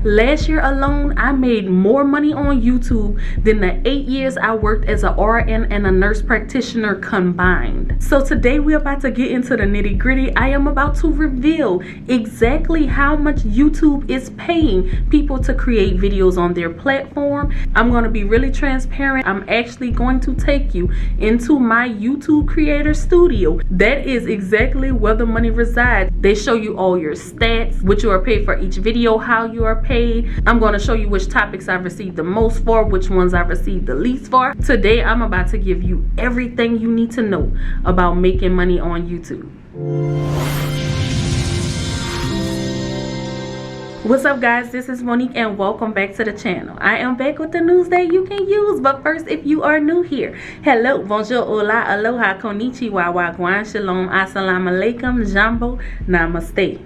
Last year alone, I made more money on YouTube than the 8 years I worked as a RN and a nurse practitioner combined. So today we're about to get into the nitty gritty. I am about to reveal exactly how much YouTube is paying people to create videos on their platform. I'm going to be really transparent. I'm actually going to take you into my YouTube creator studio. That is exactly where the money resides. They show you all your stats, what you are paid for each video, how you are paid. I'm going to show you which topics I've received the most for, which ones I've received the least for. Today I'm about to give you everything you need to know about making money on YouTube. What's up guys, this is Monique and welcome back to the channel. I am back with the news that you can use, but first, if you are new here, hello, bonjour, hola, aloha, konnichiwa, wagwan, shalom, assalamu alaikum, jambo, namaste.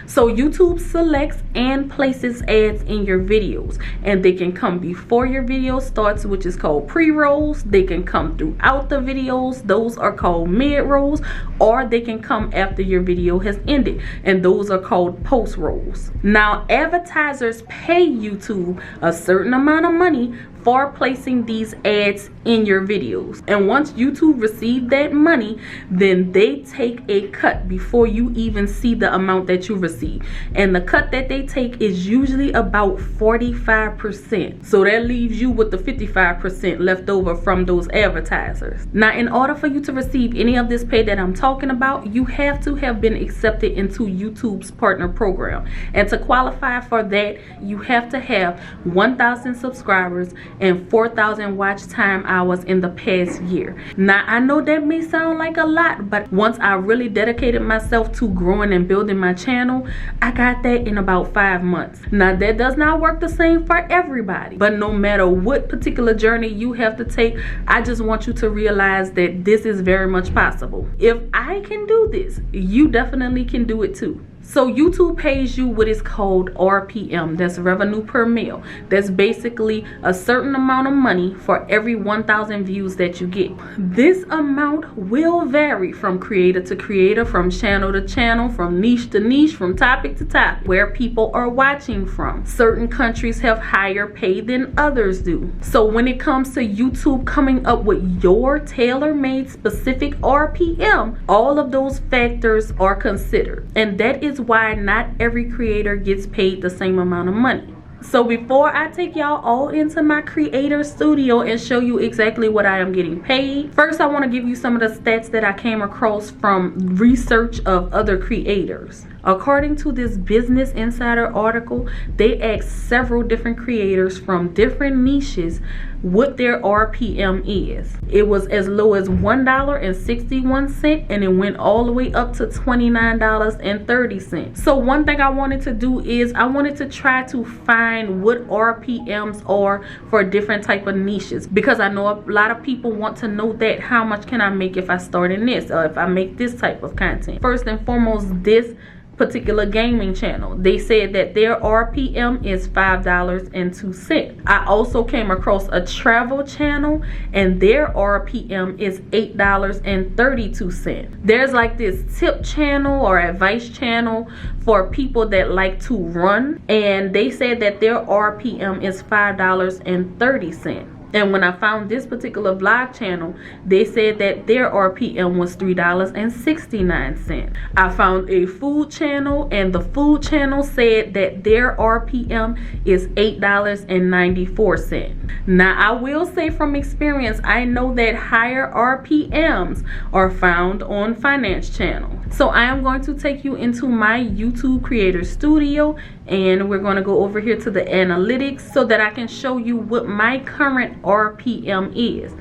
So YouTube selects and places ads in your videos, and they can come before your video starts, which is called pre-rolls. They can come throughout the videos, those are called mid-rolls, or they can come after your video has ended, and those are called post-rolls. Now advertisers pay YouTube a certain amount of money for placing these ads in your videos, and once YouTube receives that money, then they take a cut before you even see the amount that you receive, and the cut that they take is usually about 45%. So that leaves you with the 55% left over from those advertisers. Now in order for you to receive any of this pay that I'm talking about, you have to have been accepted into YouTube's partner program, and to qualify for that, you have to have 1,000 subscribers and 4,000 watch time hours in the past year. Now I know that may sound like a lot, but once I really dedicated myself to growing and building my channel, I got that in about 5 months. Now that does not work the same for everybody, but no matter what particular journey you have to take, I just want you to realize that this is very much possible. If I can do this, you definitely can do it too. So YouTube pays you what is called RPM, that's revenue per mil. That's basically a certain amount of money for every 1,000 views that you get. This amount will vary from creator to creator, from channel to channel, from niche to niche, from topic to topic, where people are watching from. Certain countries have higher pay than others do. So when it comes to YouTube coming up with your tailor-made specific RPM, all of those factors are considered, and that is why not every creator gets paid the same amount of money. So before I take y'all all into my creator studio and show you exactly what I am getting paid, first I want to give you some of the stats that I came across from research of other creators. According to this Business Insider article, they asked several different creators from different niches what their RPM is. It was as low as $1.61 and it went all the way up to $29.30. So one thing I wanted to do is I wanted to try to find what RPMs are for different type of niches, because I know a lot of people want to know that how much can I make if I start in this, or if I make this type of content. First and foremost, this particular gaming channel, they said that their RPM is $5.02. I also came across a travel channel and their RPM is $8.32. There's like this tip channel or advice channel for people that like to run, and they said that their RPM is $5.30. And when I found this particular vlog channel, they said that their RPM was $3.69. I found a food channel, and the food channel said that their RPM is $8.94. Now I will say from experience, I know that higher RPMs are found on finance channel. So I am going to take you into my YouTube creator studio, and we're going to go over here to the analytics so that I can show you what my current RPM is.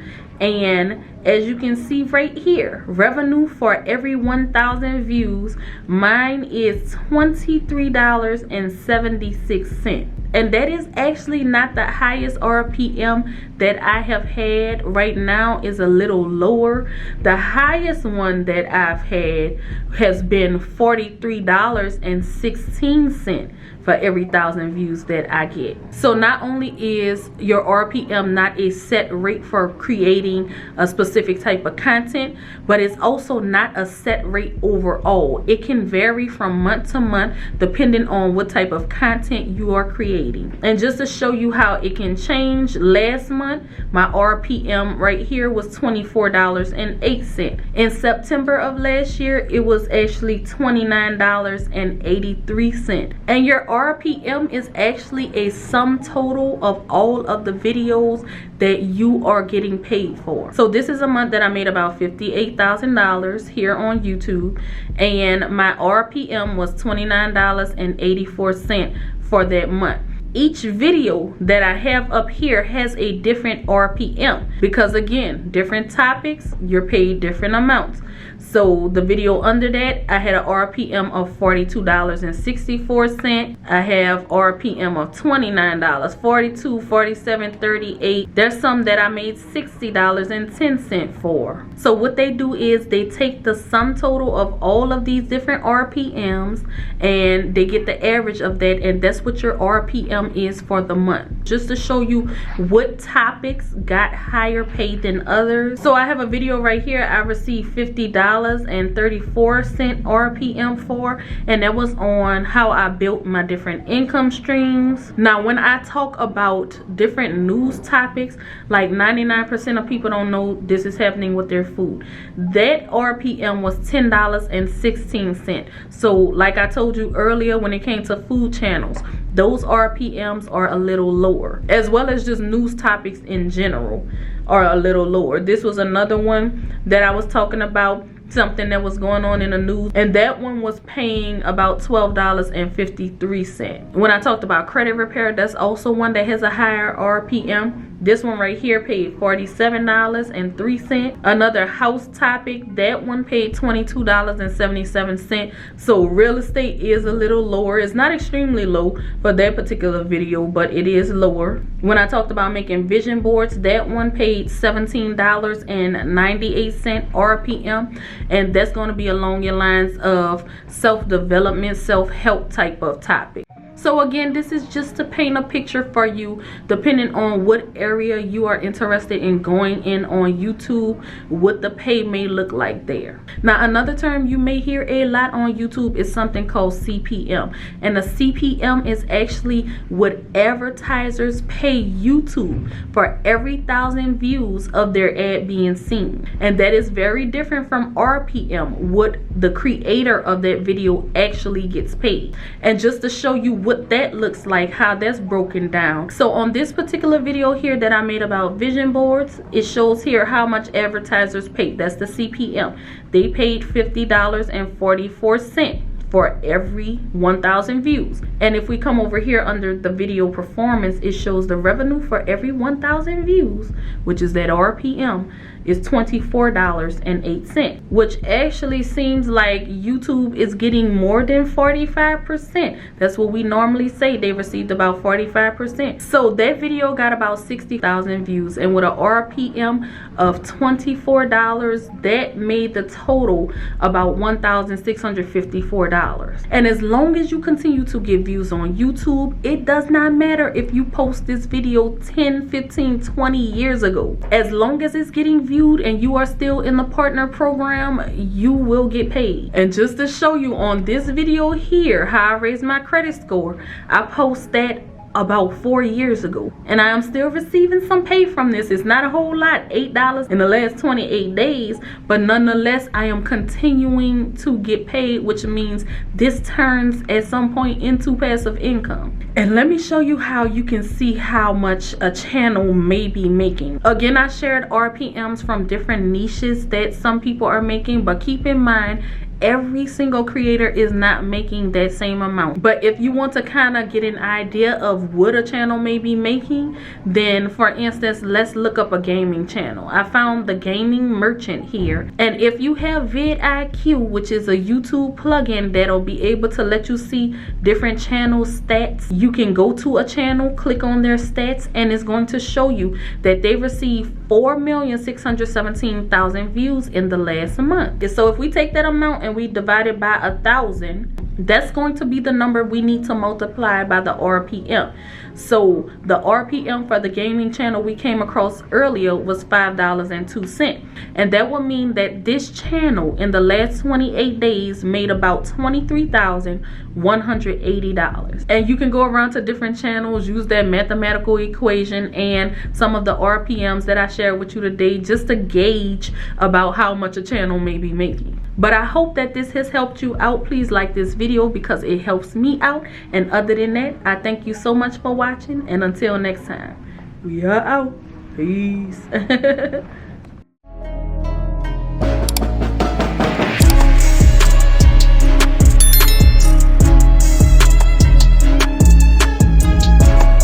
And as you can see right here, revenue for every 1,000 views, mine is $23.76. And that is actually not the highest RPM that I have had. Right now is a little lower. The highest one that I've had has been $43.16 for every 1,000 views that I get. So not only is your RPM not a set rate for creating a specific type of content, but it's also not a set rate overall. It can vary from month to month depending on what type of content you are creating. creating. And just to show you how it can change, last month my RPM right here was $24.08. In September of last year it was actually $29.83. And your RPM is actually a sum total of all of the videos that you are getting paid for. So this is a month that I made about $58,000 here on YouTube, and my RPM was $29.84 for that month. Each video that I have up here has a different RPM because, again, different topics, you're paid different amounts. So the video under that, I had an RPM of $42.64. I have RPM of $29, $42, $47, $38. There's some that I made $60.10 for. So what they do is they take the sum total of all of these different RPMs and they get the average of that, and that's what your RPM is for the month. Just to show you what topics got higher paid than others. So I have a video right here I received $50.34 RPM for, and that was on how I built my different income streams. Now when I talk about different news topics, like 99% of people don't know this is happening with their food, that RPM was $10.16. So like I told you earlier, when it came to food channels, those RPMs are a little lower, as well as just news topics in general are a little lower. This was another one that I was talking about, something that was going on in the news, and that one was paying about $12.53. When I talked about credit repair, that's also one that has a higher RPM. This one right here paid $47.03. Another house topic, that one paid $22.77. So real estate is a little lower. It's not extremely low for that particular video, but it is lower. When I talked about making vision boards, that one paid $17.98 RPM, and that's going to be along your lines of self-development, self-help type of topic. So again, this is just to paint a picture for you, depending on what area you are interested in going in on YouTube, what the pay may look like there. Now another term you may hear a lot on YouTube is something called CPM, and a CPM is actually what advertisers pay YouTube for every 1,000 views of their ad being seen. And that is very different from RPM, what the creator of that video actually gets paid. And just to show you what that looks like, how that's broken down. So on this particular video here that I made about vision boards, it shows here how much advertisers paid. That's the CPM. They paid $50.44 for every 1,000 views. And if we come over here under the video performance, it shows the revenue for every 1,000 views, which is that RPM, is $24.08, which actually seems like YouTube is getting more than 45%. That's what we normally say. They received about 45%. So that video got about 60,000 views, and with an RPM of $24, that made the total about $1,654. And as long as you continue to get views on YouTube, it does not matter if you post this video 10, 15, 20 years ago. As long as it's getting views and you are still in the partner program, you will get paid. And just to show you on this video here how I raised my credit score, I post that about 4 years ago, and I am still receiving some pay from this. It's not a whole lot, $8 in the last 28 days, but nonetheless I am continuing to get paid, which means this turns at some point into passive income. And let me show you how you can see how much a channel may be making. Again, I shared RPMs from different niches that some people are making, but keep in mind every single creator is not making that same amount. But if you want to kind of get an idea of what a channel may be making, then for instance, let's look up a gaming channel. I found the gaming merchant here, and if you have vidIQ, which is a YouTube plugin that'll be able to let you see different channel stats, you can go to a channel, click on their stats, and it's going to show you that they received 4,617,000 views in the last month. So if we take that amount and we divide it by 1,000, that's going to be the number we need to multiply by the RPM. So the RPM for the gaming channel we came across earlier was $5.02, and that would mean that this channel in the last 28 days made about $23,180. And you can go around to different channels, use that mathematical equation and some of the RPMs that I shared with you today just to gauge about how much a channel may be making. But I hope that this has helped you out. Please like this video because it helps me out. And other than that, I thank you so much for watching. And until next time, we are out. Peace.